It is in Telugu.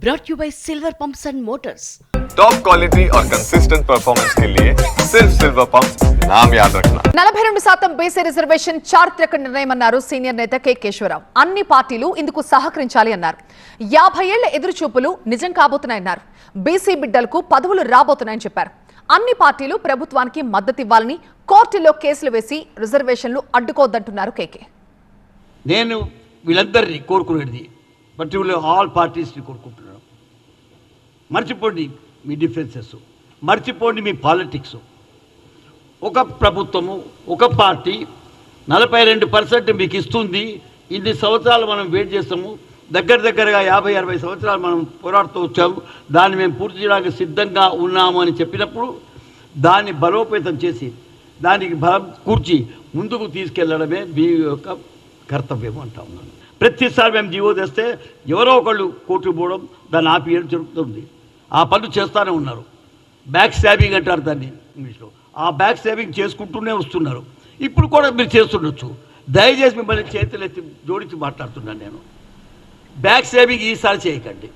brought you by Silver Pumps and Motors. Top quality और कंसिस्टेंट परफॉर्मेंस के लिए सिर्फ सिल्वर पंप्स नाम याद रखना. 42% బీసీ రిజర్వేషన్ చారిత్రక నిర్ణయమన్నారు సీనియర్ నేత కె కేశవరావు. అన్ని పార్టీలు ఇందుకు సహకరించాలి అన్నారు. 50 ఏళ్ల ఎదురుచూపులు నిజం కాబోతున్నాయన్నారు. బీసీ బిడ్డలకు పదవులు రాబోతున్నాయని చెప్పారు. అన్ని పార్టీలు ప్రభుత్వానికి మద్దతు ఇవ్వాలని కోర్టులో కేసులు వేసి రిజర్వేషన్లు అడ్డుకోవద్దంటున్నారు కేకే. నేను వీళ్ళందరినీ కోరుకునేది పర్టికులర్ ఆల్ పార్టీస్ని కోరుకుంటున్నాను. మర్చిపోండి మీ డిఫరెన్సెస్, మర్చిపోండి మీ పాలిటిక్స్. ఒక ప్రభుత్వము, ఒక పార్టీ 42% మీకు ఇస్తుంది. ఇన్ని సంవత్సరాలు మనం వెయిట్ చేస్తాము. దగ్గరగా 50-60 సంవత్సరాలు మనం పోరాడుతూ వచ్చాము. దాన్ని మేము పూర్తి చేయడానికి సిద్ధంగా ఉన్నాము అని చెప్పినప్పుడు దాన్ని బలోపేతం చేసి దానికి బలం కూర్చి ముందుకు తీసుకెళ్లడమే మీ యొక్క కర్తవ్యం అంటా ఉన్నాను. ప్రతిసారి మేము జీవో తెస్తే ఎవరో ఒకళ్ళు కోర్టుకు పోవడం, దాన్ని ఆపియడం జరుగుతుంది. ఆ పనులు చేస్తూనే ఉన్నారు. బ్యాక్ స్టాబింగ్ అంటారు దాన్ని ఇంగ్లీష్లో. ఆ బ్యాక్ స్టాబింగ్ చేసుకుంటూనే వస్తున్నారు. ఇప్పుడు కూడా మీరు చేస్తుండొచ్చు. దయచేసి మిమ్మల్ని చేతులు ఎత్తి జోడించి మాట్లాడుతున్నాను నేను. బ్యాక్ స్టాబింగ్ ఈసారి చేయకండి.